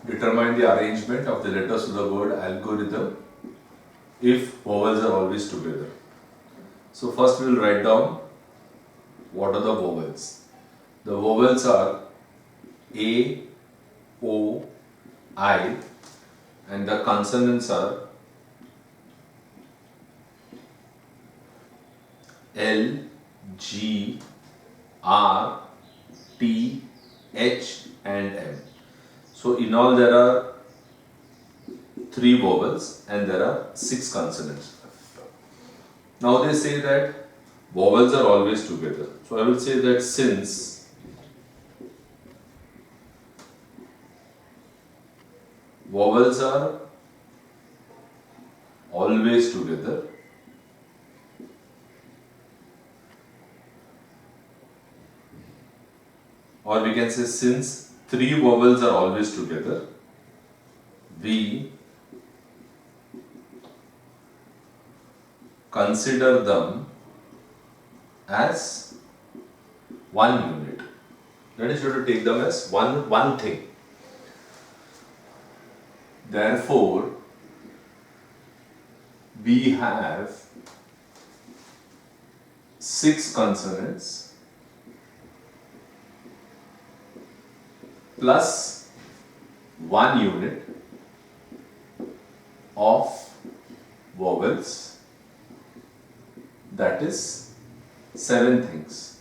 Determine the arrangement of the letters of the word algorithm if vowels are always together. So first we will write down what are the vowels. The vowels are A, O, I, and the consonants are L, G, R, T, H and M. So in all there are 3 vowels and there are 6 consonants. Now they say that vowels are always together. So I will say that since vowels are always together, or we can say since 3 vowels are always together, we consider them as one unit. That is, you have to take them as one thing. Therefore, we have 6 consonants plus 1 unit of vowels, that is 7 things.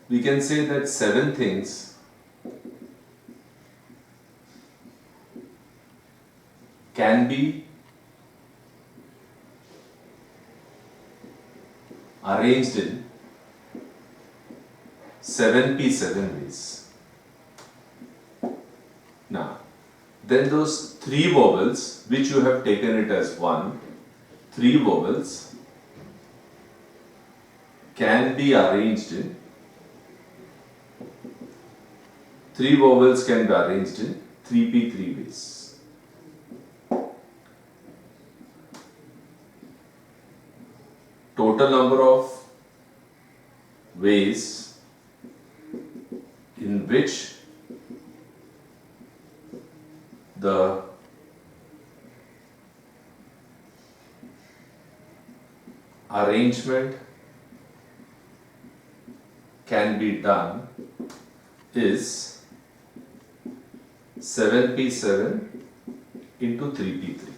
We can say that 7 things can be arranged in 7p7 ways. Now, then those 3 vowels which you have taken it as 3 vowels can be arranged in 3p3 ways. Total number of ways in which the arrangement can be done is 7p7 into 3p3.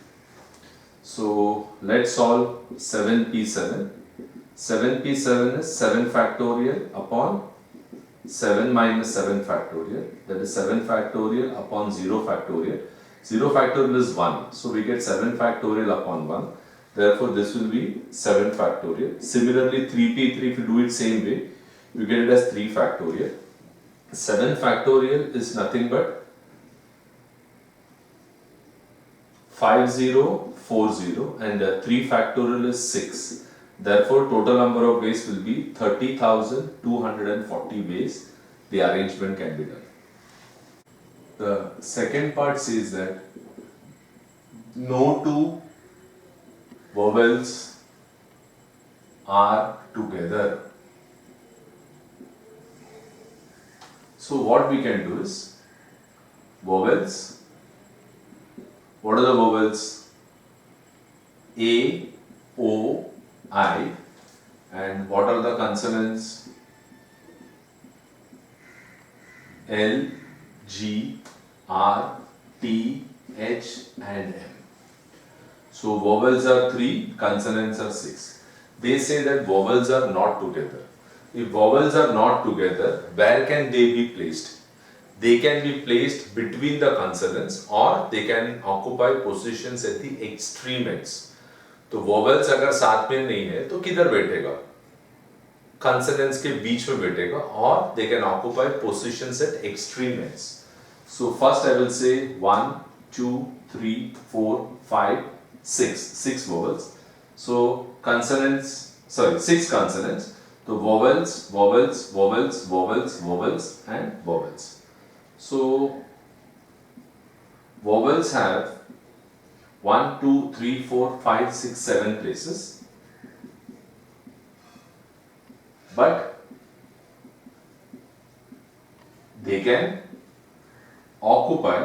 So let's solve 7p7. 7p7 is 7 factorial upon 7 minus 7 factorial, that is 7 factorial upon 0 factorial. 0 factorial is 1, so we get 7 factorial upon 1. Therefore, this will be 7 factorial. Similarly, 3p3, if you do it same way, you get it as 3 factorial. 7 factorial is nothing but 5040 and 3 factorial is 6. Therefore, total number of ways will be 30,240 ways the arrangement can be done. The second part says that no 2 vowels are together. So what we can do is vowels. What are the vowels? A, O, I, and what are the consonants? L, G, R, T, H and M. So vowels are 3, consonants are 6. They say that vowels are not together. If vowels are not together, where can they be placed? They can be placed between the consonants or they can occupy positions at the extreme ends. तो vowels अगर साथ में नहीं है तो किधर बैठेगा? Consonants के बीच में बैठेगा और they can occupy positions at extreme ends. So first I will say 1, 2, 3, 4, 5, 6 vowels. So consonants, 6 consonants. So vowels, vowels, vowels, vowels, vowels and vowels. So vowels have 1, 2, 3, 4, 5, 6, 7 places. But they can occupy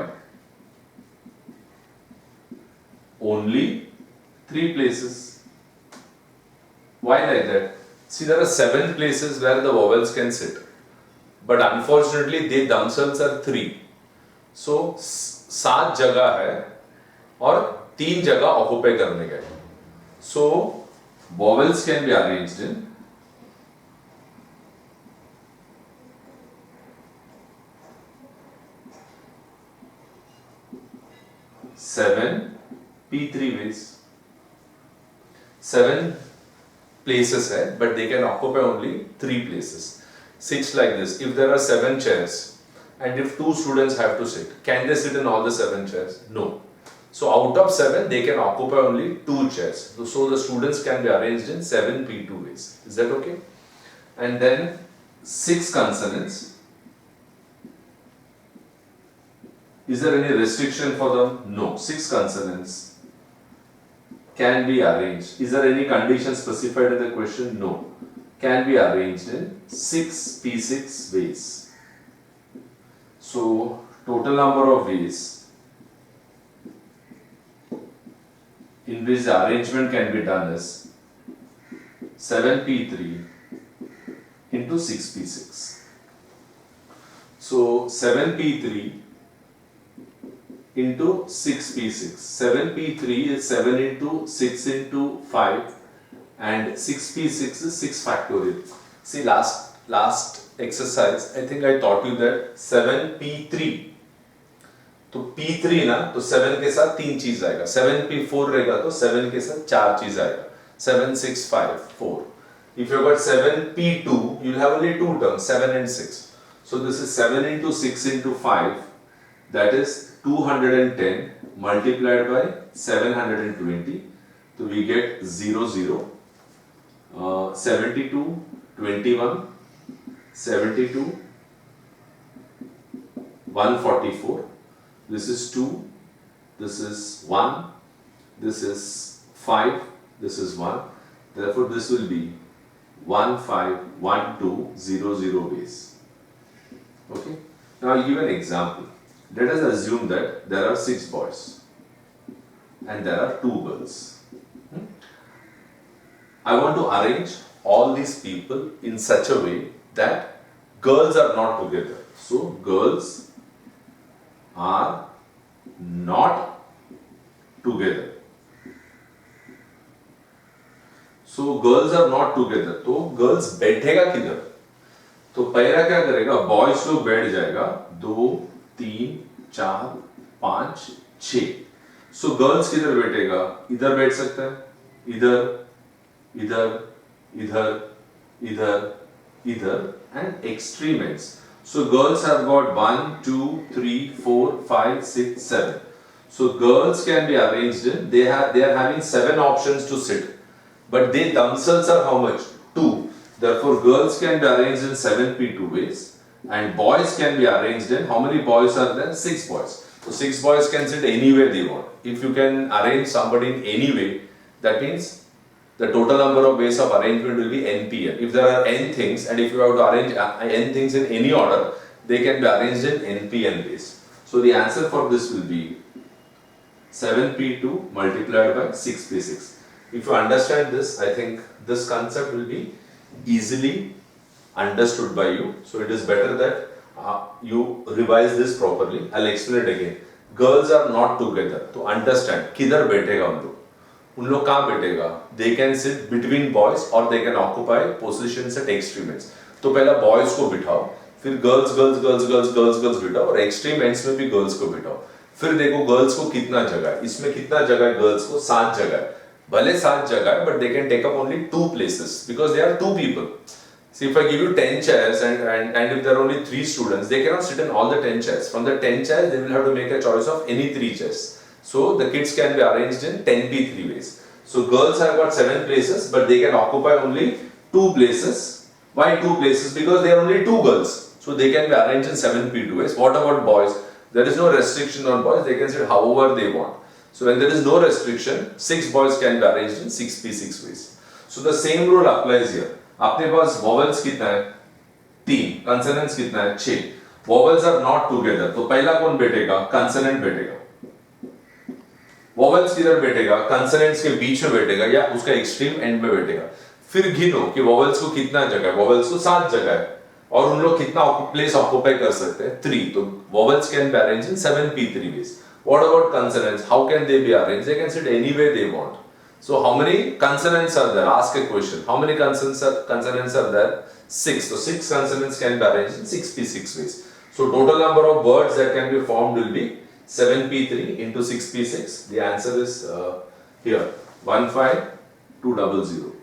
only 3 places. Why like that? See, there are 7 places where the vowels can sit, but unfortunately they themselves are 3. So 7 जगह है और 3 जगह occupy करने के. So vowels can be arranged in seven P3 ways. 7 places है, but they can occupy only 3 places. Sits like this. If there are 7 chairs and if 2 students have to sit, can they sit in all the 7 chairs? No. So out of 7, they can occupy only 2 chairs. So the students can be arranged in 7 P2 ways. Is that okay? And then 6 consonants. Is there any restriction for them? No. 6 consonants can be arranged. Is there any condition specified in the question? No. Can be arranged in 6 P6 ways. So total number of ways in which the arrangement can be done is 7P3 into 6P6. So 7P3 into 6P6. 7P3 is 7 into 6 into 5 and 6P6 is 6 factorial. See, last exercise I think I taught you that 7P3, तो P3 ना तो 7 के साथ 3 चीज आएगा, 7P4 रहेगा तो 7 के साथ 4 चीज आएगा, 7, 6, 5, 4. If you got 7P2, you'll have only 2 terms, 7 and 6. So this is 7 into 6 into 5, that is 210 multiplied by 720. So we get 0, 0, 72, 21, 72, 144. This is 2, this is 1, this is 5, this is 1. Therefore, this will be 1, 5, 1, 2, 0, 0 base. Okay. Now I'll give an example. Let us assume that there are 6 boys and there are 2 girls. I want to arrange all these people in such a way that girls are not together. So girls are not together. So girls are not together. तो girls बैठेगा किधर? तो पहला क्या करेगा? Boys लोग बैठ जाएगा 2, 3, 4, 5, 6. सो गर्ल्स किधर बैठेगा? इधर बैठ सकता है, इधर, इधर, इधर, इधर, इधर and extreme ends. So girls have got 1, 2, 3, 4, 5, 6, 7. So girls can be arranged in, they are having 7 options to sit, but they themselves are how much? 2. Therefore girls can be arranged in 7P2 ways and boys can be arranged in, how many boys are there? 6 boys. So 6 boys can sit anywhere they want. If you can arrange somebody in any way, that means the total number of ways of arrangement will be NPN. If there are n things and if you have to arrange n things in any order, they can be arranged in NPN ways. So the answer for this will be 7P2 multiplied by 6P6. If you understand this, I think this concept will be easily understood by you. So it is better that you revise this properly. I'll explain it again. Girls are not together. To understand, किधर बैठेगा उन लोग? उन लोग कहाँ बैठेगा? They can sit between boys or they can occupy positions at extreme ends. तो पहला boys को बिठाओ, फिर girls बिठाओ और extreme ends में भी girls को बिठाओ. फिर देखो girls को कितना जगह है. इसमें कितना जगह है girls को? 7 जगह है. भले 7 जगह है, but they can take up only 2 places because they are 2 people. See, if I give you 10 chairs and if there are only 3 students, they cannot sit in all the 10 chairs. From the 10 chairs, they will have to make a choice of any 3 chairs. So the kids can be arranged in 10P3 ways. So girls have got 7 places, but they can occupy only 2 places. Why 2 places? Because they are only 2 girls. So they can be arranged in 7P2 ways. What about boys? There is no restriction on boys. They can sit however they want. So when there is no restriction, 6 boys can be arranged in 6P6 ways. So the same rule applies here. आपके पास vowels कितना है? 3. Consonants कितना है? 6. Vowels are not together, तो पहला कौन बैठेगा? Consonant बैठेगा। वॉवेल्स किधर बैठेगा? कंसोनेंट्स के बीच में बैठेगा या उसका एक्सट्रीम एंड में बैठेगा। फिर गिनो कि वॉवेल्स को कितना जगह है। वॉवेल्स को 7 जगह है और उन लोग कितना प्लेस ऑक्युपाई कर सकते हैं? 3। तो vowels can be arranged in 7p3 ways. What about consonants? How can they be arranged? They can sit any way they want. So how many consonants are there? Ask a question. How many consonants are there? 6. So 6 consonants can be arranged in 6p6 ways. So total number of words that can be formed will be 7p3 into 6p6. The answer is here 15200.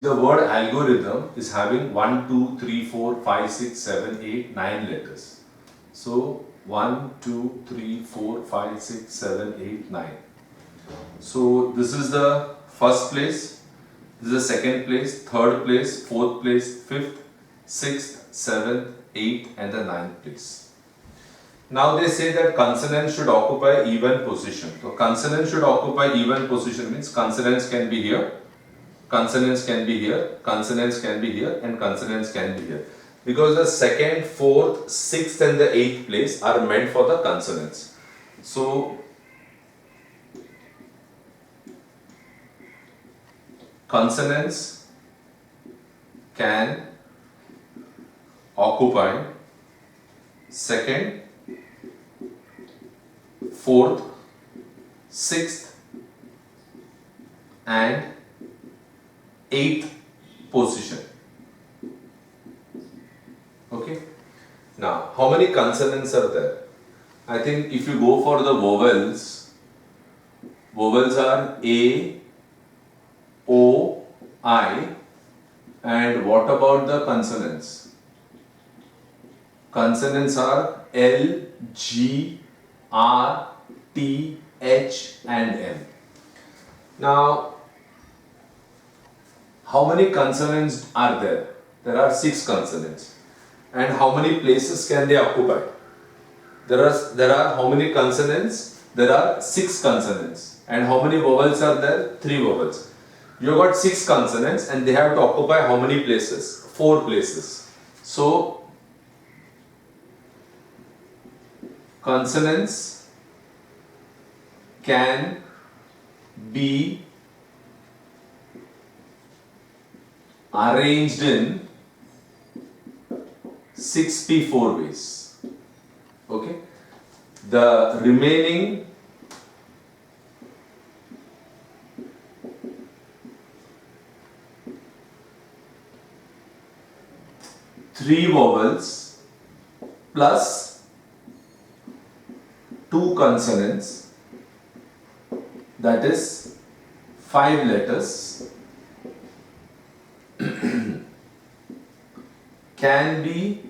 The word algorithm is having 1, 2, 3, 4, 5, 6, 7, 8, 9 letters. So 1, 2, 3, 4, 5, 6, 7, 8, 9. So this is the first place, this is the second place, third place, fourth place, fifth, sixth, seventh, eighth and the ninth place. Now they say that consonants should occupy even position. So consonants should occupy even position means consonants can be here. Consonants can be here, consonants can be here and consonants can be here. Because the second, fourth, sixth and the eighth place are meant for the consonants. So, consonants can occupy second, fourth, sixth and 8th position. Okay. Now, how many consonants are there? I think if you go for the vowels, vowels are A, O, I, and what about the consonants? Consonants are L, G, R, T, H, and M. Now, how many consonants are there? There are 6 consonants. And how many places can they occupy? There are how many consonants? There are 6 consonants. And how many vowels are there? 3 vowels. You got 6 consonants and they have to occupy how many places? 4 places. So, consonants can be arranged in 6p4 ways. Okay, the remaining three vowels plus 2 consonants, that is 5 letters, can be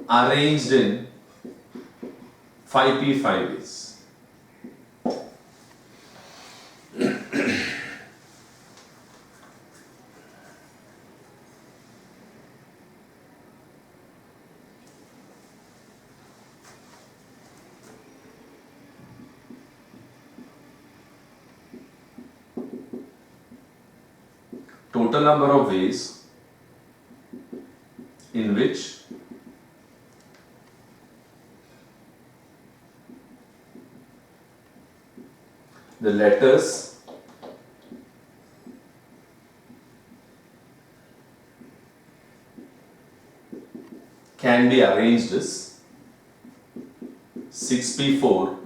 arranged in 5p5 ways. Total number of ways in which the letters can be arranged as 6p4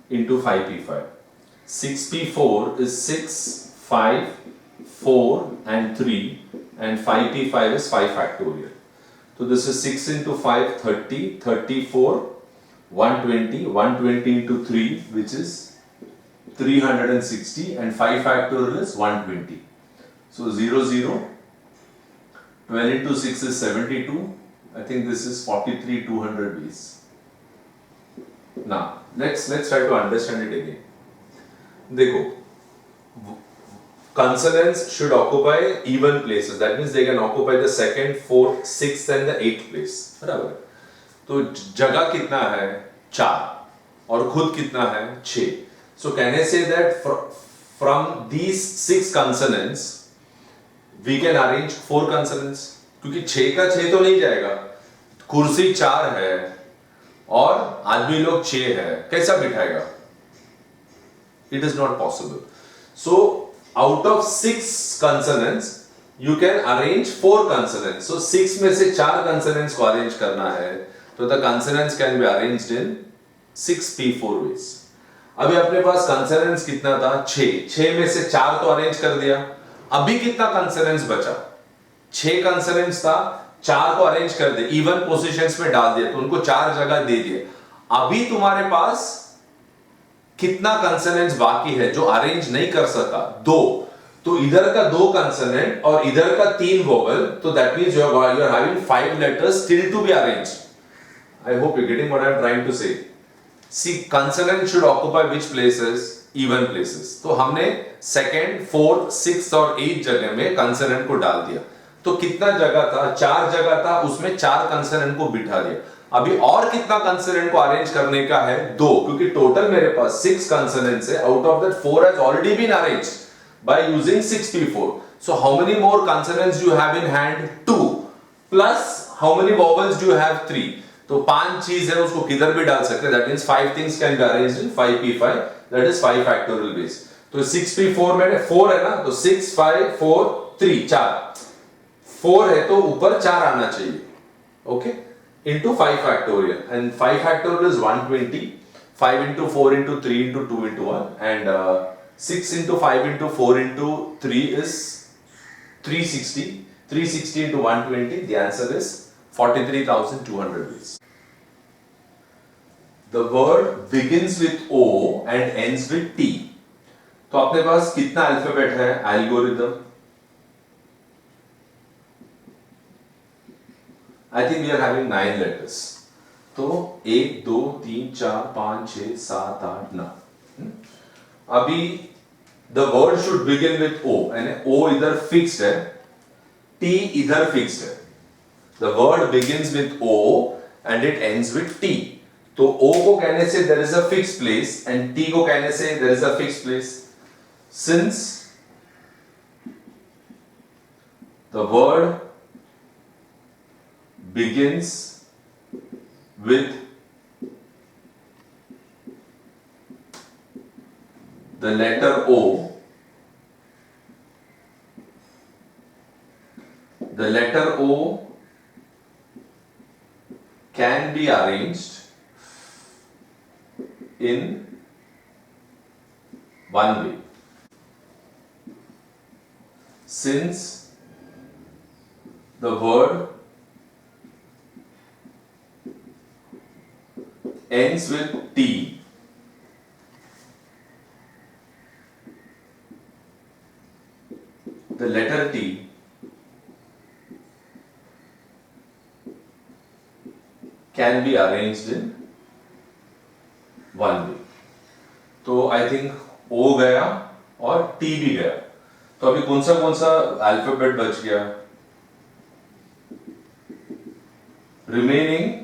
into 5p5. 6p4 is 6, 5, 4 and 3 and 5p5 is 5 factorial. So this is 6 into 5, 30, 34, 120, 120 into 3 which is 360 and 5 factorial is 120. So 0, 0, 12 into 6 is 72. I think this is 43, 200 ways. Now let's try to understand it again. देखो, consonants should occupy even places. That means they can occupy the second, fourth, sixth and the eighth place. बराबर? तो जगह कितना है? 4 और खुद कितना है? 6. So can I say that from these 6 consonants we can arrange 4 consonants, क्योंकि 6 का 6 तो नहीं जाएगा, कुर्सी 4 है और आदमी लोग 6 है, कैसा बिठाएगा? It is not possible. So out of 6 consonants you can arrange 4 consonants. So 6 में से 4 consonants को arrange करना है, तो the consonants can be arranged in 6p4 ways. अभी अपने पास consonants कितना था? 6 में से 4 तो arrange कर दिया, अभी कितना consonants बचा? 6 consonants था, 4 को अरेंज कर दे, इवन पोजीशंस में डाल दिया, तो उनको 4 जगह दे दिए। अभी तुम्हारे पास कितना कंसोनेंट्स बाकी है जो अरेंज नहीं कर सका? 2। तो इधर का 2 कंसोनेंट और इधर का 3 वोवेल, तो that means you are having 5 letters still to be arranged. I hope you getting what I am trying to say. See consonant should occupy which places? Even places. तो हमने सेकंड, फोर्थ, सिक्स्थ और 8th जगह में consonant को डाल दिया. तो कितना जगह था? 4 जगह था, उसमें 4 कंसोनेंट को बिठा दिया. अभी और कितना कंसोनेंट को अरेंज करने का है? 2, क्योंकि टोटल मेरे पास 6 कंसोनेंट्स है. Out of that 4 has already been arranged by using 6p4. So how many more consonants do you have in hand? 2 plus how many vowels do you have? 3. तो 5 चीज है, उसको किधर भी डाल सकते हैं. That means 5 things can be arranged in 5p5, that is 5 factorial base. तो 6p4 में 4 है ना, तो 6 5 4 3 4 4 है, तो ऊपर 4 आना चाहिए. Okay, into 5 factorial, and 5 factorial is 120. 5 into 4 into 3 into 2 into 1, and 6 into 5 into 4 into 3 is 360. 360 into 120, the answer is 43,200 ways. The word begins with O and ends with T. तो अपने पास कितना अल्फाबेट है? Algorithm. I think we are having 9 letters. तो 1 2 3 4 5 6 7 8 9. अभी the word should begin with O, and O इधर fixed है, T इधर fixed है. The word begins with O and it ends with T. तो O को कहने से there is a fixed place and T को कहने से there is a fixed place. Since the word begins with the letter O, the letter O can be arranged in one way. Since the word ends with T, the letter T can be arranged in one way. तो I think O गया और T भी गया. तो अभी कौन सा alphabet बच गया? Remaining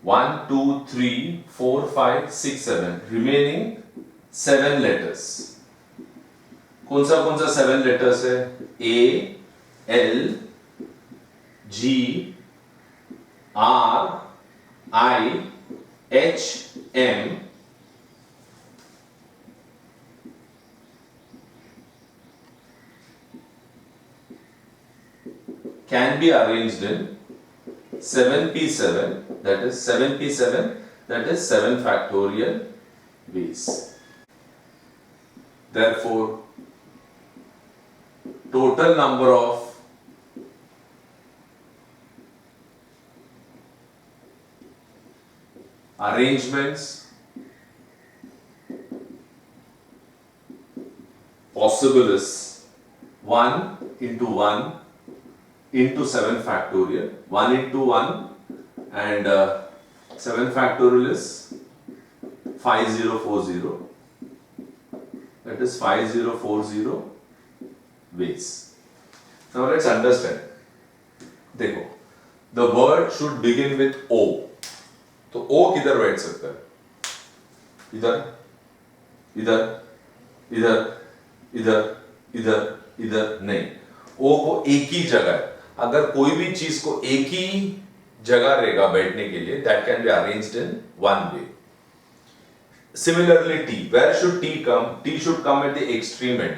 1 2 3 4 5 6 7, remaining 7 letters. कौन सा 7 letters है? A L G R I H M can be arranged in 7p7, that is 7p7, that is 7 factorial ways. Therefore, total number of arrangements possible is 1 into 1 into 7 factorial. 1 into 1 and 7 factorial is 5040. That is 5040 ways. Now let's understand. देखो, the word should begin with O. तो O किधर बैठ सकता है? इधर, इधर, इधर, इधर इधर इधर नहीं, ओ को एक ही जगह है। अगर कोई भी चीज को एक ही जगह रहेगा बैठने के लिए, that can be arranged in one way. Similarly T, where should T come? T should come at the extreme end.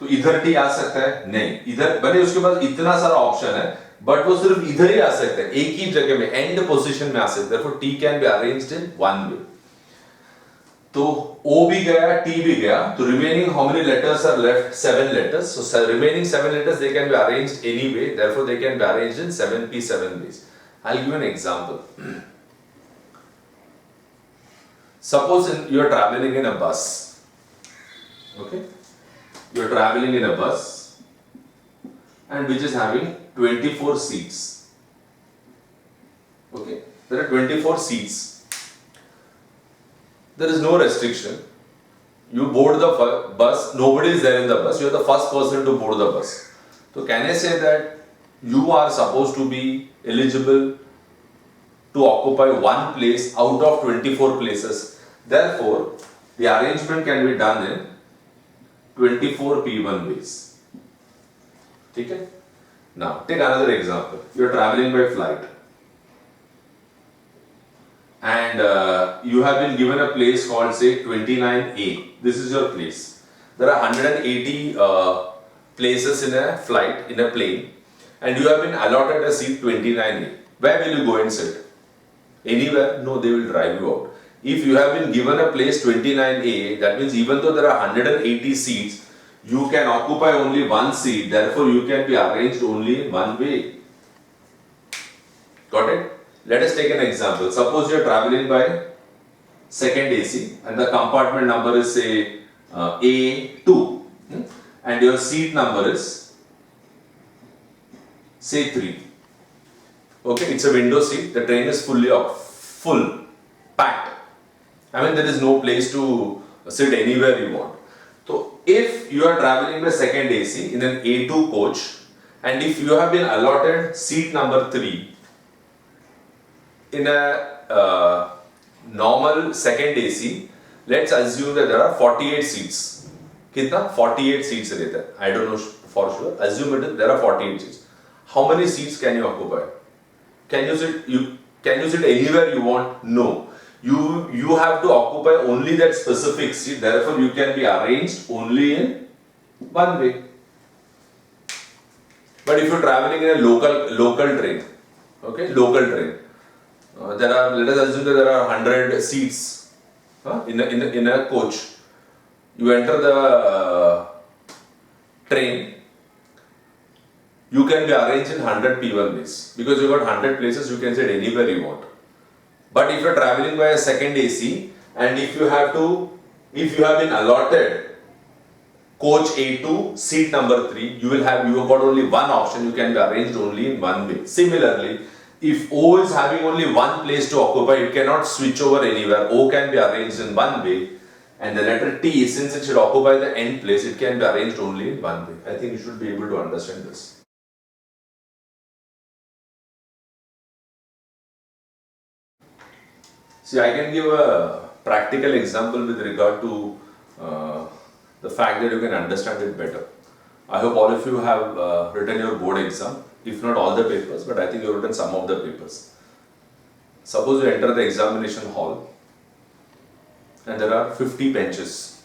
तो इधर टी आ सकता है? नहीं, इधर भले उसके पास इतना सारा ऑप्शन है, बट वो सिर्फ इधर ही आ सकता है, एक ही जगह में, एंड पोजीशन में आ सकता है। therefore T can be arranged in one वे। तो O भी गया, T भी गया, तो remaining how many letters are left? 7 letters. So remaining 7 letters, they can be arranged any way. Therefore, they can be arranged in 7p 7 ways. I'll give you an example. Suppose you are traveling in a bus. Okay, you are traveling in a bus, and which is having 24 seats. Okay, there are 24 seats. There is no restriction. You board the bus, nobody is there in the bus, you are the first person to board the bus. So can I say that you are supposed to be eligible to occupy one place out of 24 places? Therefore, the arrangement can be done in 24p1 ways. Okay? Now, take another example. You are traveling by flight. And you have been given a place called, say, 29A. This is your place. There are 180 places in a flight, in a plane, and you have been allotted a seat 29A. Where will you go and sit? Anywhere? No, they will drive you out. If you have been given a place 29A, that means even though there are 180 seats, you can occupy only one seat. Therefore, you can be arranged only in one way. Got it? Let us take an example. Suppose you are traveling by second AC and the compartment number is, say, A2, and your seat number is, say, 3. Okay, it's a window seat. The train is full, packed. I mean, there is no place to sit anywhere you want. So, if you are traveling by second AC in an A2 coach, and if you have been allotted seat number 3, in a normal second AC, let's assume that there are 48 seats. कितना? 48 seats रहता है. I don't know for sure. Assume there are 48 seats. How many seats can you occupy? Can you sit anywhere you want? No. You have to occupy only that specific seat. Therefore, you can be arranged only in one way. But if you're traveling in a local train, okay, local train. Let us assume that there are 100 seats in a coach. You enter the train, you can be arranged in 100 P1 ways because you got 100 places, you can sit anywhere you want. But if you are traveling by a second AC and if you have been allotted coach A2 seat number 3, you have got only one option, you can be arranged only in one way. Similarly, if O is having only one place to occupy, it cannot switch over anywhere. O can be arranged in one way, and the letter T, since it should occupy the end place, it can be arranged only in one way. I think you should be able to understand this. See, I can give a practical example with regard to the fact that you can understand it better. I hope all of you have written your board exam. If not all the papers, but I think you have written some of the papers. Suppose you enter the examination hall and there are 50 benches.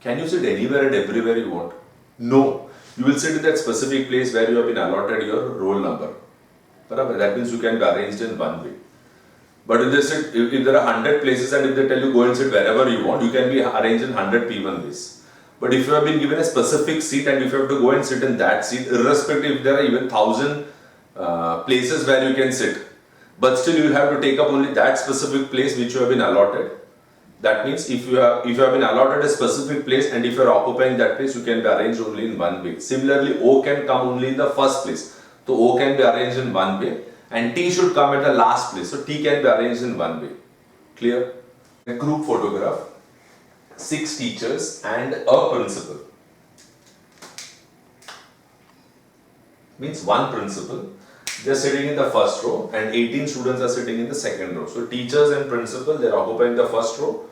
Can you sit anywhere and everywhere you want? No. You will sit in that specific place where you have been allotted your roll number. That means you can be arranged in one way. But if there are 100 places and if they tell you go and sit wherever you want, you can be arranged in 100 P1 ways. But if you have been given a specific seat and if you have to go and sit in that seat, irrespective if there are even 1,000 places where you can sit, but still you have to take up only that specific place which you have been allotted. That means if you have been allotted a specific place and if you are occupying that place, you can be arranged only in one way. Similarly, O can come only in the first place. So O can be arranged in one way and T should come at the last place. So T can be arranged in one way. Clear? A group photograph. 6 teachers and a principal. Means one principal. They are sitting in the first row and 18 students are sitting in the second row. So teachers and principal, they are occupying the first row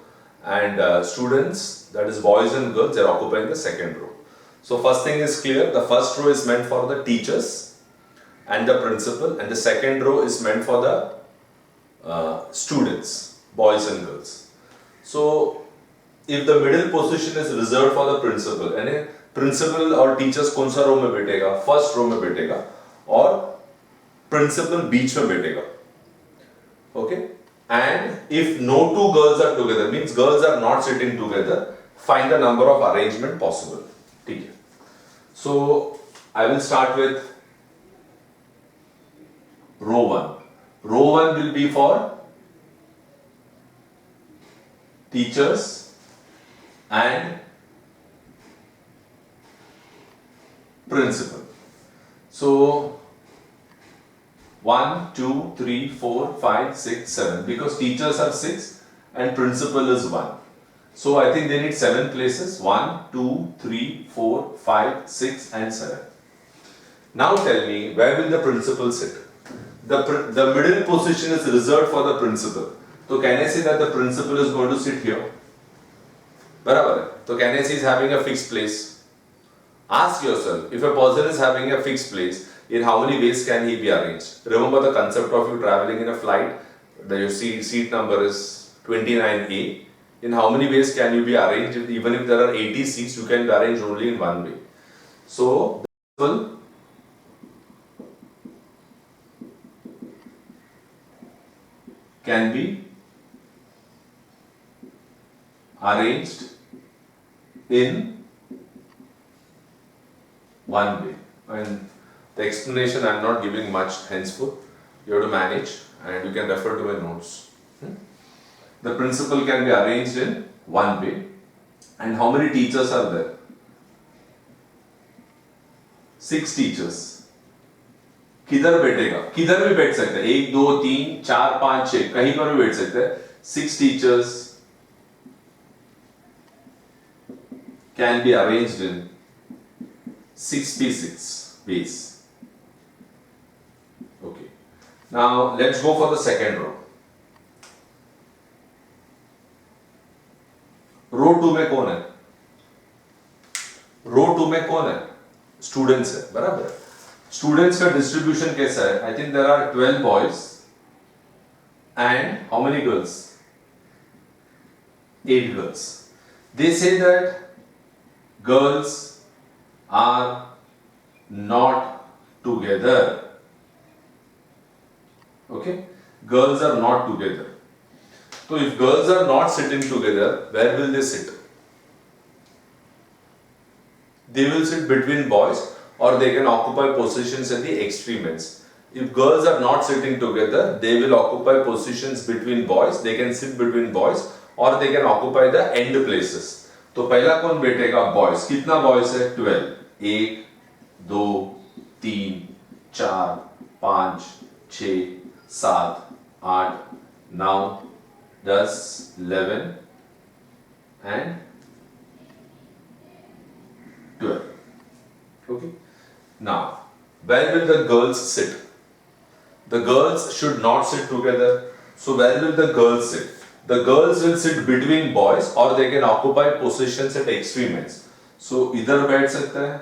and students, that is boys and girls, they are occupying the second row. So first thing is clear, the first row is meant for the teachers and the principal, and the second row is meant for the students, boys and girls. So if the middle position is reserved for the principal, यानी principal और teachers कौन सा row में बैठेगा, first row में बैठेगा और principal बीच में बैठेगा, okay? And if no two girls are together, means girls are not sitting together, find the number of arrangement possible. ठीक है? So I will start with row 1. Row 1 will be for teachers and principal. So 1, 2, 3, 4, 5, 6, 7. Because teachers are 6 and principal is 1. So I think they need 7 places. 1, 2, 3, 4, 5, 6 and 7. Now tell me, where will the principal sit? The middle position is reserved for the principal. So can I say that the principal is going to sit here? बराबर है. So can I say he is having a fixed place? Ask yourself, if a person is having a fixed place, in how many ways can he be arranged? Remember the concept of you traveling in a flight, your seat number is 29A. In how many ways can you be arranged? Even if there are 80 seats, you can be arranged only in one way. So, the principal can be arranged in one way. And the explanation I am not giving much henceforth. You have to manage and you can refer to my notes. The principal can be arranged in one way. And how many teachers are there? 6 teachers. किधर बैठेगा? किधर भी बैठ सकते हैं. 1, 2, 3, 4, 5, 6 कहीं पर भी बैठ सकते हैं. 6 teachers can be arranged in 66 ways. Okay. Now let's go for the second row. रो 2 में कौन है? रो 2 में कौन है? स्टूडेंट्स है, बराबर. स्टूडेंट्स का डिस्ट्रीब्यूशन कैसा है? I think there are 12 boys and how many girls? 8 girls. They say that girls are not together. Okay, girls are not together. So if girls are not sitting together, where will they sit? They will sit between boys or they can occupy positions at the extreme ends. If girls are not sitting together, they will occupy positions between boys. They can sit between boys or they can occupy the end places. तो पहला कौन बैठेगा? Boys. कितना boys है? 12. 1, 2, 3, 4, 5, 6, 7, 8, 9, 10, 11 and 12. Okay. Now, where will the girls sit? The girls should not sit together. So where will the girls sit? The girls will sit between boys or they can occupy positions at extreme ends. So इधर बैठ सकता है,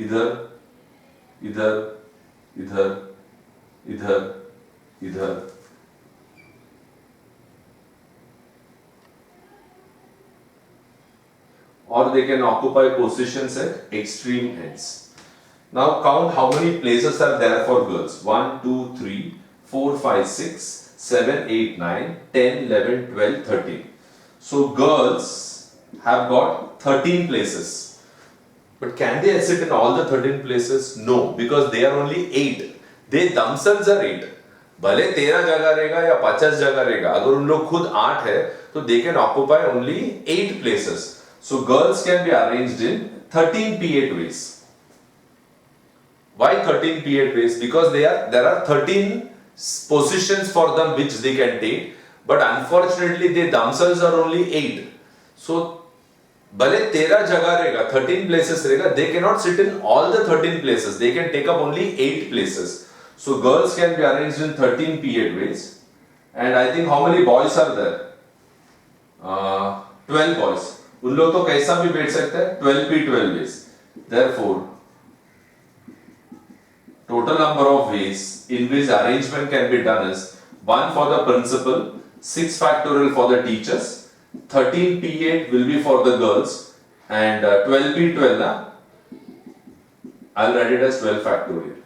इधर, इधर, इधर, इधर, इधर. Or they can occupy positions at extreme ends. Now count how many places are there for girls. 1, 2, 3, 4, 5, 6, 7, 8, 9, 10, 11, 12, 13. So girls have got 13 places. But can they sit in all the 13 places? No, because they are only 8. They themselves are 8. भले 13 जगह रहेगा या 50 जगह रहेगा, अगर उन लोग खुद 8 है तो they can occupy only 8 places. So girls can be arranged in 13 P8 ways. Why 13 P8 ways? Because there are 13 positions for them which they can take, but unfortunately they themselves are only 8. So भले 13 जगह रहेगा, 13 places रहेगा, they cannot sit in all the 13 places. They can take up only 8 places. So girls can be arranged in 13 P8 ways. And I think how many boys are there? 12 boys, उन लोग तो कैसा भी बैठ सकते हैं, 12p12 ways. Therefore, total number of ways in which arrangement can be done is 1 for the principal, 6 factorial for the teachers, 13p8 will be for the girls, and 12p12, I'll write it as 12 factorial.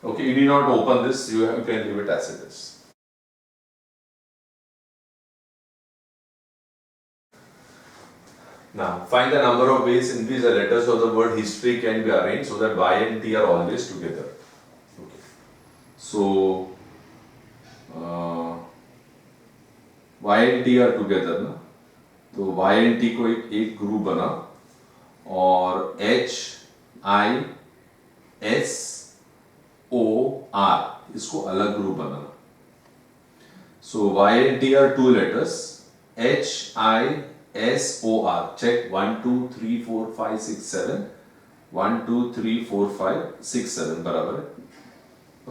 Okay, you need not open this, you can leave it as it is. Now, find the number of ways in which the letters of the word history can be arranged so that Y and T are always together. Okay. So, Y and T are together ना, तो Y and T को एक group बना और H I S O R इसको अलग group banana. So Y and T are two letters, H I S O R. Check 1 2 3 4 5 6 7. 1 2 3 4 5 6 7 बराबर है.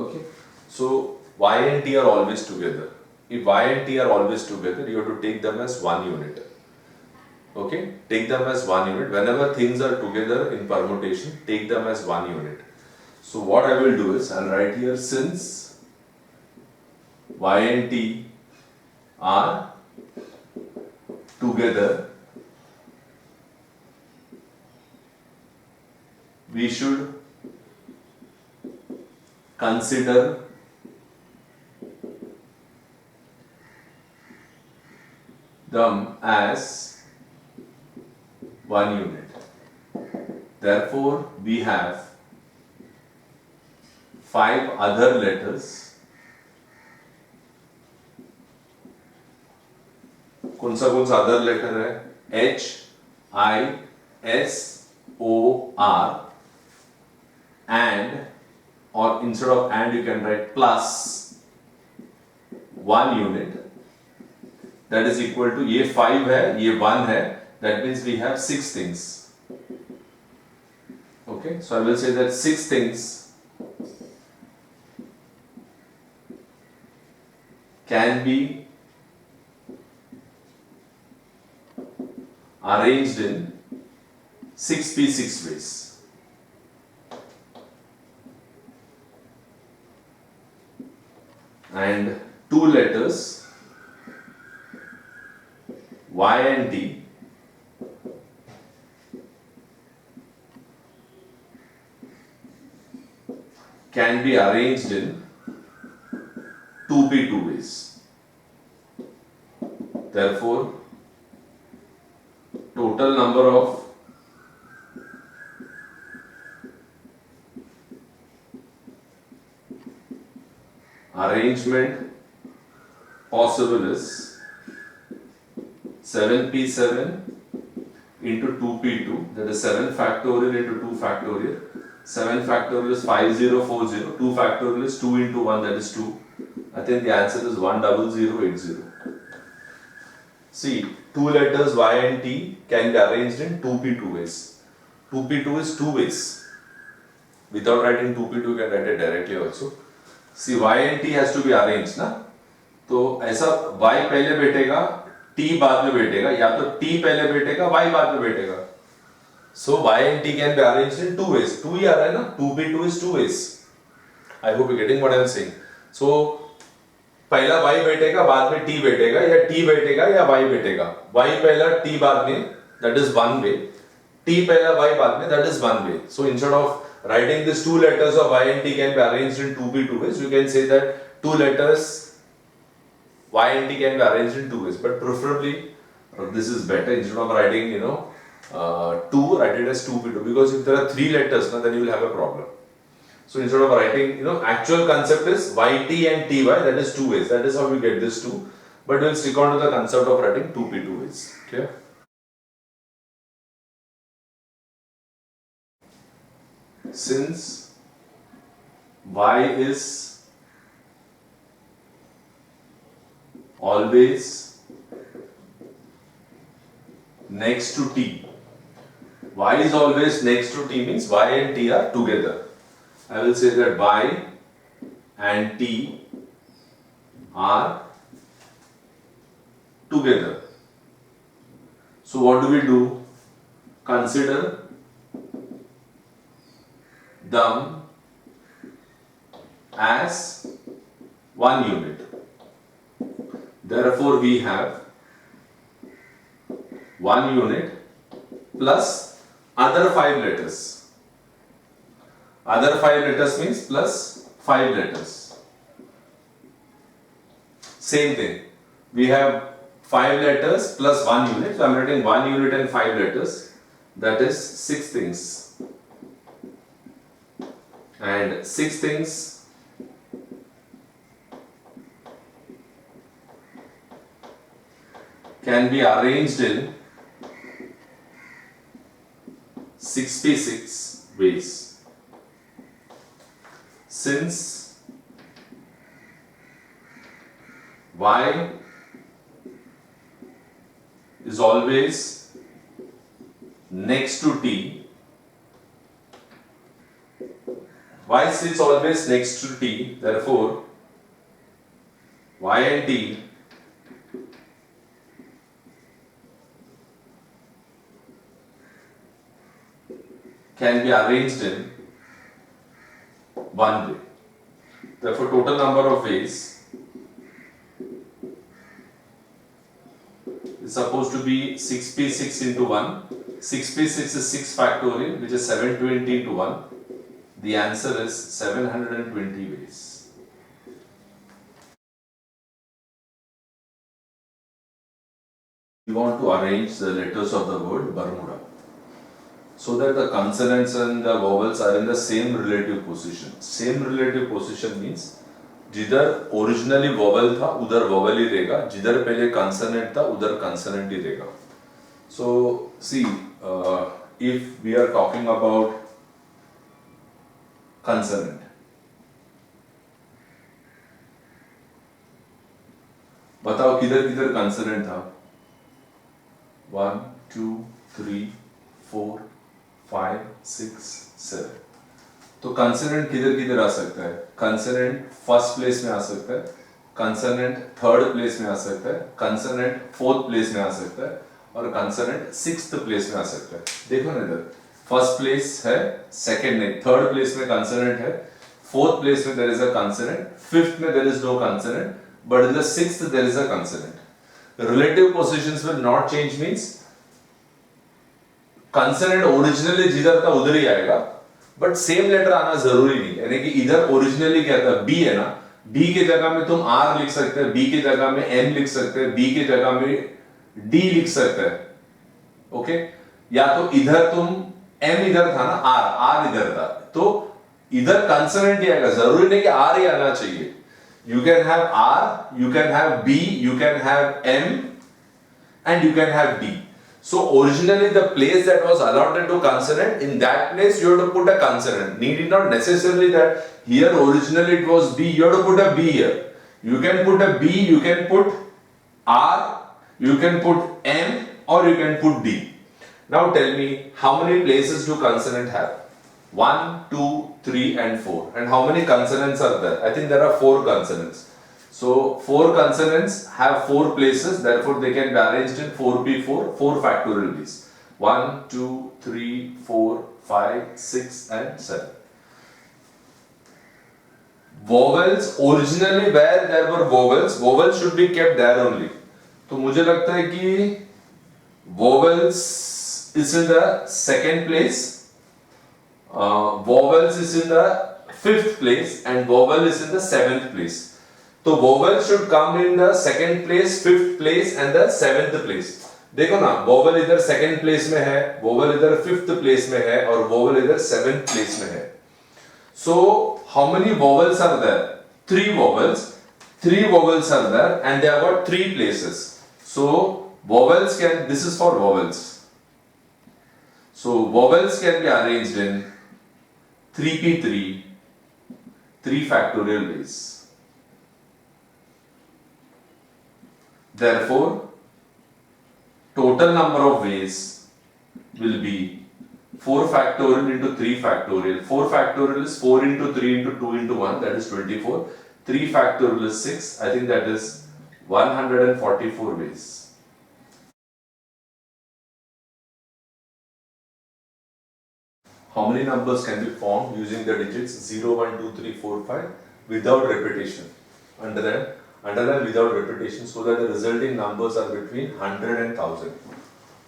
Okay. So Y and T are always together. If Y and T are always together, you have to take them as one unit. Okay, take them as one unit. Whenever things are together in permutation, take them as one unit. So what I will do is, I'll write here, since Y and T are together, we should consider them as one unit. Therefore, we have 5 other letters. कौन सा other letter है? H I S O R, and, or instead of and you can write plus one unit, that is equal to, ये 5 है, ये 1 है, that means we have 6 things. Okay, so I will say that 6 things can be arranged in 6p6 ways. And 2 letters Y and T can be arranged in 2p2 ways. Therefore, total number of arrangement possible is 7p7 into 2p2, that is 7 factorial into 2 factorial. 7 factorial is 5040, 2 factorial is 2 into 1, that is 2. I think the answer is 10080. See, 2 letters Y and T can be arranged in 2p2 ways. 2p2 is 2 ways. Without writing 2p2, you can write it directly also. See, Y and T has to be arranged ना, तो ऐसा Y पहले बैठेगा, T बाद में बैठेगा, या तो T पहले बैठेगा, Y बाद में बैठेगा. So Y and T can be arranged in 2 ways. 2 ही आ रहा है ना, 2p2 is 2 ways. I hope you're getting what I'm saying. So पहला Y बैठेगा, बाद में T बैठेगा, या T बैठेगा या Y बैठेगा. Y पहला T बाद में, that is one way. T पहला Y बाद में, that is one way. So instead of writing these 2 letters of Y and T can be arranged in 2p2 ways, you can say that 2 letters Y and T can be arranged in 2 ways. But preferably, this is better. Instead of writing, 2, write it as 2p2, because if there are 3 letters, then you will have a problem. So instead of writing, actual concept is YT and TY, that is 2 ways. That is how we get this 2. But we'll stick on to the concept of writing 2p2 ways. Clear? Since Y is always next to T. Y is always next to T means Y and T are together. I will say that Y and T are together. So what do we do? Consider them as one unit. Therefore, we have one unit plus other 5 letters. Other 5 letters means plus 5 letters. Same thing. We have 5 letters plus 1 unit. So I am writing 1 unit and 5 letters. That is 6 things. And 6 things can be arranged in 66 ways. Since Y is always next to T, Y is always next to T, therefore Y and T can be arranged in one way. Therefore, total number of ways is supposed to be 6p6 into 1. 6p6 is 6 factorial, which is 720 into 1. The answer is 720 ways. We want to arrange the letters of the word Bermuda so that the consonants and the vowels are in the same relative position. Same relative position means जिधर originally vowel था उधर vowel ही रहेगा, जिधर पहले consonant था उधर consonant ही रहेगा. So see, if we are talking about consonant, बताओ किधर किधर कंसोनेंट था? 1, 2, 3, 4, 5, 6, 7. तो कंसोनेंट किधर किधर आ सकता है? कंसोनेंट फर्स्ट प्लेस में आ सकता है, कंसोनेंट थर्ड प्लेस में आ सकता है, कंसोनेंट फोर्थ प्लेस में आ सकता है और कंसोनेंट सिक्स्थ प्लेस में आ सकता है. देखो ना इधर, फर्स्ट प्लेस है, सेकंड नहीं, थर्ड प्लेस में कंसोनेंट है, फोर्थ प्लेस में there is a consonant, fifth में there is no consonant, but in the sixth there is a consonant. Relative positions will not change means consonant originally जिधर था उधर ही आएगा, but same letter आना जरूरी नहीं. यानी कि इधर ओरिजिनली क्या था? बी है ना, बी के जगह में तुम आर लिख सकते हैं, बी के जगह में एम लिख सकते हैं, बी के जगह में डी लिख सकते हैं. ओके, या तो इधर तुम एम इधर था ना, आर इधर था, तो इधर कंसोनेंट ही आएगा, जरूरी नहीं कि आर ही आना चाहिए. You can have R, you can have B, you can have M and you can have D. So originally the place that was allotted to consonant, in that place you have to put a consonant. Need not necessarily that here originally it was B, you have to put a B here. You can put a B, you can put R, you can put M or you can put D. Now tell me, how many places do consonant have? 1, 2, 3 and 4. And how many consonants are there? I think there are 4 consonants. So 4 consonants have 4 places, therefore they can be arranged in 4p4, 4 factorial ways. 1, 2, 3, 4, 5, 6 and 7. Vowels, originally where there were vowels, vowels should be kept there only. तो मुझे लगता है कि vowels is in the second place, vowels is in the 5th place and vowel is in the 7th place. तो vowel should come in the second place, 5th place and the 7th place. देखो ना, vowel इधर second place में है, vowel इधर 5th place में है और vowel इधर 7th place में है. So how many vowels are there? 3 vowels. 3 vowels are there and they have got 3 places. So vowels can, this is for vowels. So vowels can be arranged in 3p3, 3 factorial ways. Therefore, total number of ways will be 4 factorial into 3 factorial. 4 factorial is 4 into 3 into 2 into 1, that is 24. 3 factorial is 6, I think that is 144 ways. how many numbers can be formed using the digits 0, 1, 2, 3, 4, 5 without repetition? Underline without repetition, so that the resulting numbers are between 100 and 1000.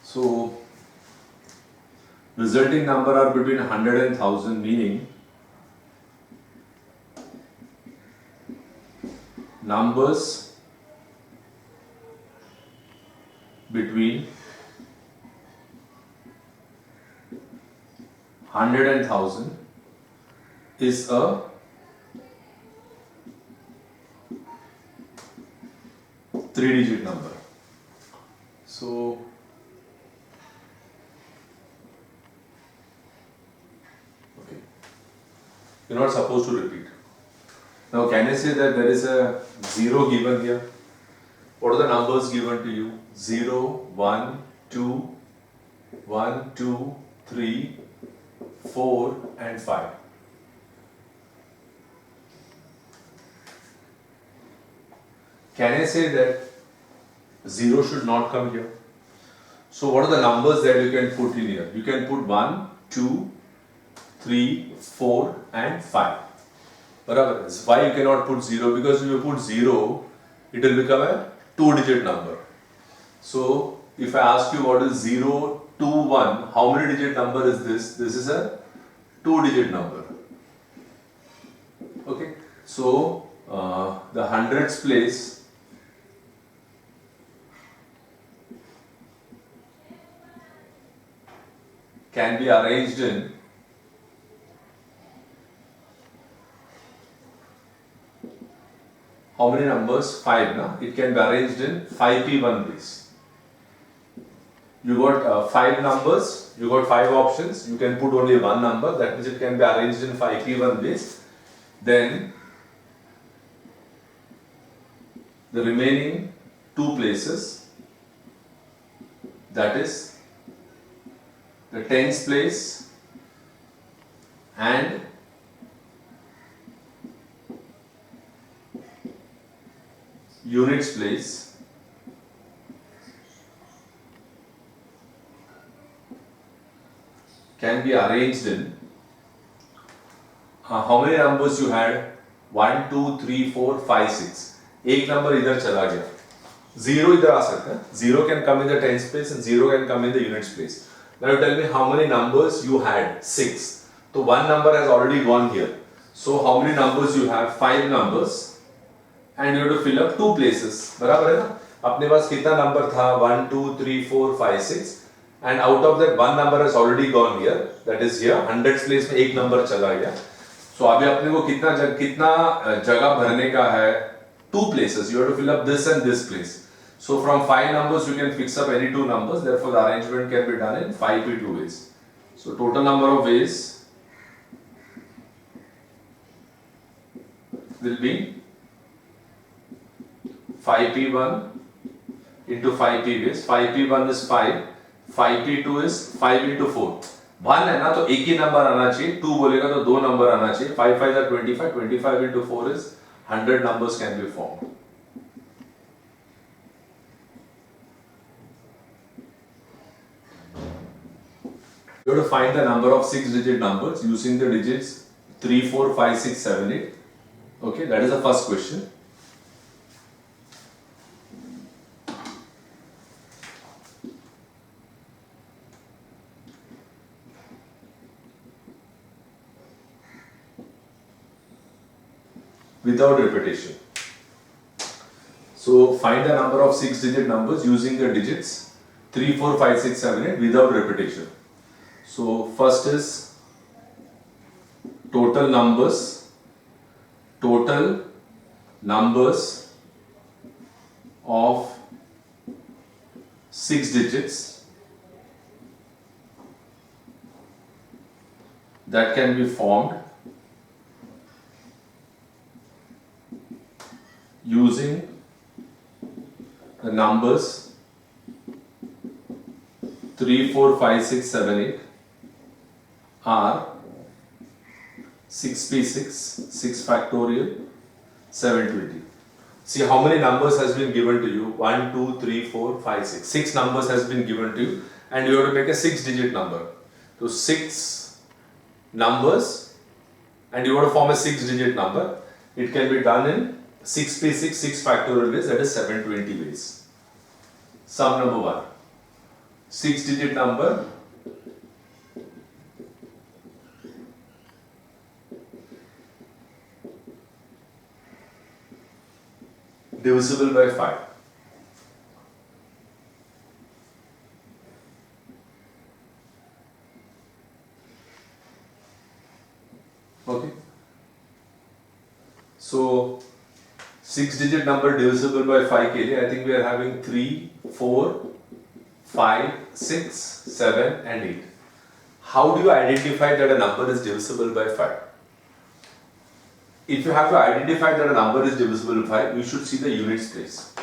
So resulting number are between 100 and 1000, meaning numbers between 100 and 1000 is a three-digit number. So okay, you're not supposed to repeat. Now can I say that there is a 0 given here? What are the numbers given to you? 0, 1, 2, 1, 2, 3, 4 and 5. Can I say that 0 should not come here? So what are the numbers that you can put in here? You can put 1, 2, 3, 4 and 5. Barabar. Why you cannot put 0? Because if you put 0, it will become a 2-digit number. So if I ask you what is 0, 2, 1, how many digit number is this? This is a 2-digit number. Okay. So the hundreds place can be arranged in how many numbers? 5, na? It can be arranged in 5p1 ways. You got 5 numbers, you got 5 options, you can put only one number, that means it can be arranged in 5p1 ways. Then the remaining 2 places, that is the tens place and units place, can be arranged in how many numbers you had? 1, 2, 3, 4, 5, 6. एक number इधर चला गया, 0 इधर आ सकता है. 0 can come in the tens place and 0 can come in the units place. Now you tell me how many numbers you had? 6. So one number has already gone here. So how many numbers you have? 5 numbers and you have to fill up 2 places. बराबर है ना? अपने पास कितना number था? 1, 2, 3, 4, 5, 6 and out of that one number has already gone here. That is here. Hundreds place में एक number चला गया. So अभी अपने को कितना जगह भरने का है? 2 places. You have to fill up this and this place. So from 5 numbers you can fix up any 2 numbers. Therefore the arrangement can be done in 5p2 ways. So total number of ways will be 5p1 into 5p ways. 5p1 is 5, 5p2 is 5 into 4. 1 है ना तो एक ही number आना चाहिए, 2 बोलेगा तो 2 number आना चाहिए. 5 5 are 25, 25 into 4 is 100 numbers can be formed. You have to find the number of 6-digit numbers using the digits 3, 4, 5, 6, 7, 8. Okay, that is the first question. Without repetition. So find the number of 6-digit numbers using the digits 3, 4, 5, 6, 7, 8 without repetition. So first is total numbers of 6 digits that can be formed using the numbers 3, 4, 5, 6, 7, 8 are 6p6, 6 factorial, 720. See how many numbers has been given to you? 1, 2, 3, 4, 5, 6. 6 numbers has been given to you and you have to make a 6-digit number. So 6 numbers and you want to form a 6-digit number, it can be done in 6p6 6 factorial ways, that is 720 ways. Sum number 1. 6-digit number divisible by 5. Okay. So 6-digit number divisible by 5 के लिए I think we are having 3, 4, 5, 6, 7 and 8. How do you identify that a number is divisible by 5? If you have to identify that a number is divisible by 5, you should see the units place.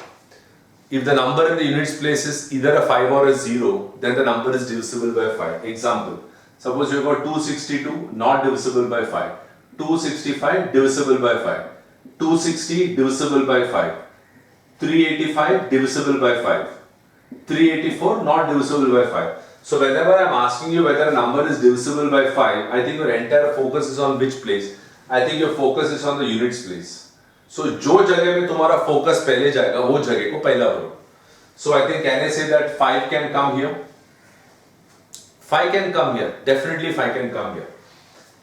If the number in the units place is either a 5 or a 0, then the number is divisible by 5. Example, suppose you have got 262 not divisible by 5, 265 divisible by 5, 260 divisible by 5, 385 divisible by 5, 384 not divisible by 5. So whenever I am asking you whether a number is divisible by 5, I think your entire focus is on which place? I think your focus is on the units place. So जो जगह में तुम्हारा focus पहले जाएगा वो जगह को पहला भरो. So I think can I say that 5 can come here? 5 can come here. Definitely 5 can come here.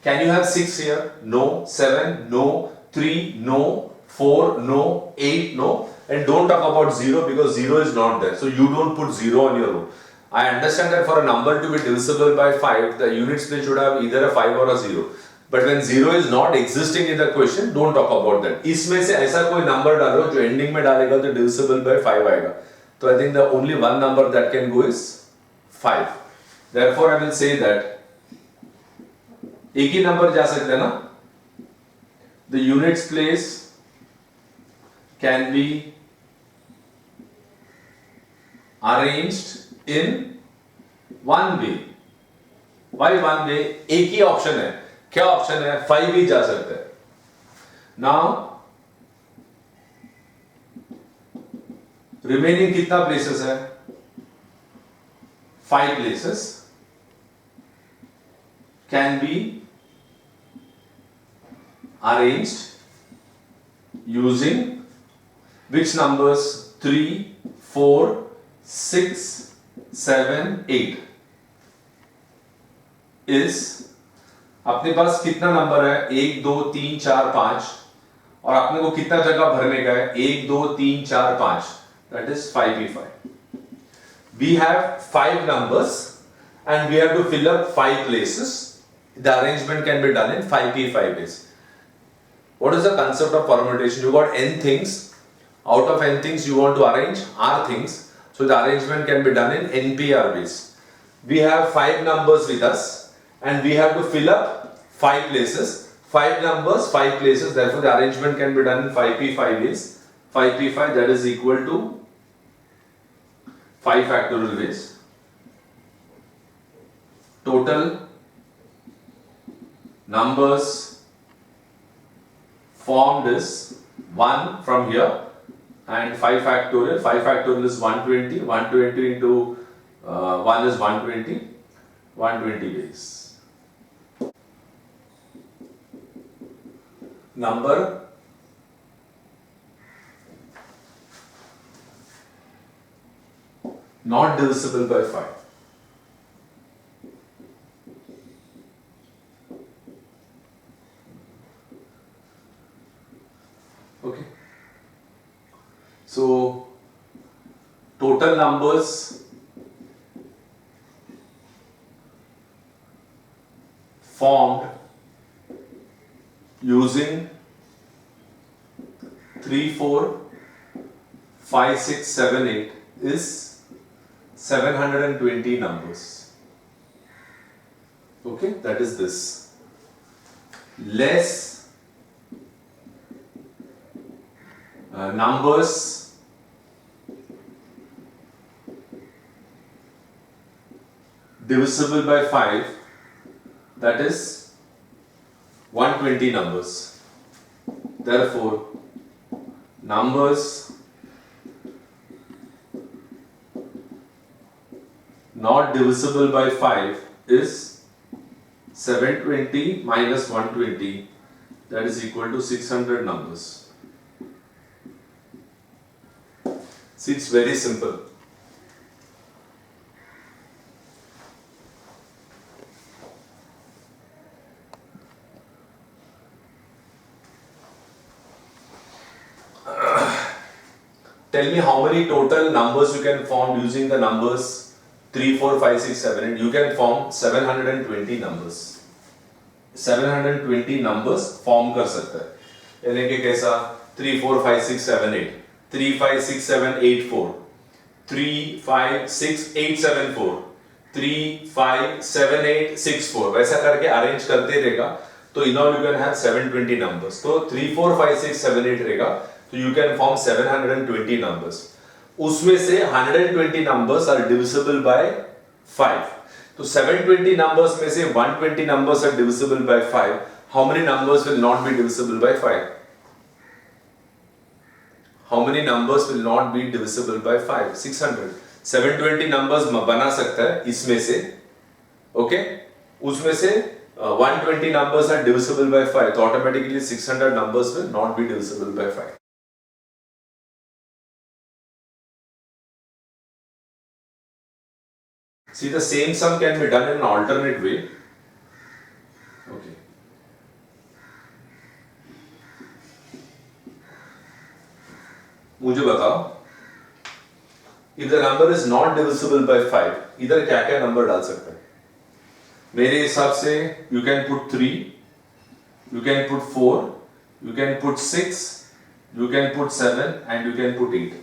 Can you have 6 here? No. 7? No. 3? No. 4? No. 8? No. And don't talk about 0 because 0 is not there. So you don't put 0 on your own. I understand that for a number to be divisible by 5, the units place should have either a 5 or a 0. But when 0 is not existing in the question, don't talk about that. इसमें से ऐसा कोई number डालो जो ending में डालेगा तो divisible by 5 आएगा. So I think the only one number that can go is 5. Therefore I will say that एक ही number जा सकता है ना? The units place can be arranged in one way. Why one way? एक ही option है. क्या option है? 5 ही जा सकते हैं. नाउ रिमेनिंग कितना प्लेसेस है? 5 places can be arranged using which numbers? 3, 4, 6, 7, 8 is अपने पास कितना नंबर है? 1, 2, 3, 4, 5 और अपने को कितना जगह भरने का है? 1, 2, 3, 4, 5. That is 5p5. We have 5 numbers and we have to fill up 5 places. The arrangement can be done in 5p5 ways. What is the concept of permutation? You got n things. Out of n things you want to arrange r things. So the arrangement can be done in npr ways. We have 5 numbers with us and we have to fill up 5 places. 5 numbers, 5 places. Therefore, the arrangement can be done in 5p5 ways. 5p5 that is equal to 5 factorial ways. Total numbers formed is 1 from here and 5 factorial. 5 factorial is 120. 120 into 1 is 120. 120 ways. Number not divisible by 5. Okay. So total numbers formed using 3, 4, 5, 6, 7, 8 is 720 numbers. Okay, that is this. Less numbers divisible by 5, that is 120 numbers. Therefore, numbers not divisible by 5 is 720 minus 120, that is equal to 600 numbers. See, it's very simple. Tell me how many total numbers you can form using the numbers 3, 4, 5, 6, 7, 8. You can form 720 numbers. 720 numbers form कर सकता है. यानी कि कैसा 3, 4, 5, 6, 7, 8. 3, 5, 6, 7, 8, 4. 3, 5, 6, 8, 7, 4. 3, 5, 7, 8, 6, 4. वैसा करके arrange करते रहेगा तो now you can have 720 numbers. तो 3, 4, 5, 6, 7, 8 रहेगा तो you can form 720 numbers. उसमें से 120 numbers are divisible by 5. तो 720 numbers में से 120 numbers are divisible by 5. How many numbers will not be divisible by 5? How many numbers will not be divisible by 5? 600. 720 numbers बना सकता है इसमें से, okay? उसमें से 120 numbers are divisible by 5. तो automatically 600 numbers will not be divisible by 5. See, the same sum can be done in an alternate way. Okay. मुझे बताओ, if the number is not divisible by 5, इधर क्या क्या number डाल सकते हैं? मेरे हिसाब से you can put 3, you can put 4, you can put 6, you can put 7 and you can put 8.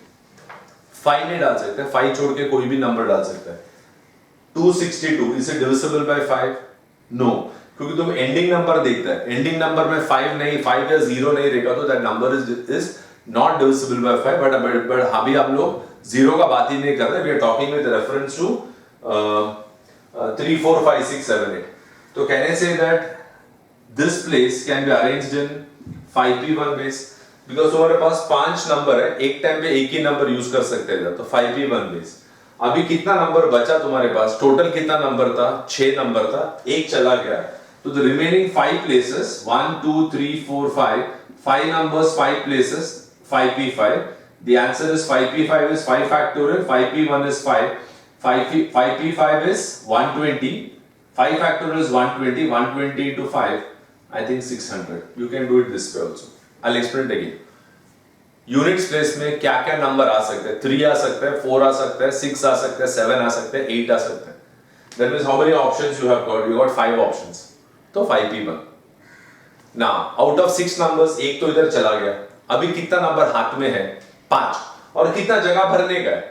5 नहीं डाल सकते, 5 छोड़ के कोई भी नंबर डाल सकता है. 262 is it divisible by 5? No, क्योंकि तुम एंडिंग नंबर देखता है, एंडिंग नंबर में 5 नहीं, 5 या 0 नहीं रहेगा तो that number is not divisible by 5. But अभी हम लोग 0 का बात ही नहीं कर रहे, we are talking with reference to 3, 4, 5, 6, 7, 8. तो कहने से that this place can be arranged in 5p1 ways, because तुम्हारे पास 5 नंबर है, एक टाइम पे एक ही नंबर यूज कर सकते हैं, तो 5p1 बेस. अभी कितना नंबर बचा तुम्हारे पास? टोटल कितना नंबर था? 6 नंबर था, एक चला गया, तो the remaining 5 places 1, 2, 3, 4, 5 numbers, 5 places, 5p5. The answer is 5p5 is 5 factorial, 5p1 is 5, 5p5 is 120, 5 factorial is 120, 120 into 5, I think 600. You can do it this way also. I'll explain it again. Units place में क्या क्या number आ सकते हैं? 3 आ सकता है, 4 आ सकता है, 6 आ सकता है, 7 आ सकता है, 8 आ सकता है. That means how many options you have got? You got 5 options. तो 5p1. Now out of 6 numbers एक तो इधर चला गया. अभी कितना नंबर हाथ में है? 5. और कितना जगह भरने का है?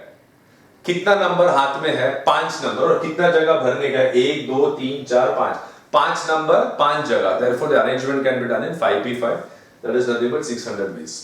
कितना नंबर हाथ में है? 5 नंबर. और कितना जगह भरने का है? 1, 2, 3, 4, 5. 5 नंबर 5 जगह. Therefore the arrangement can be done in 5p5. That is nothing but 600 base.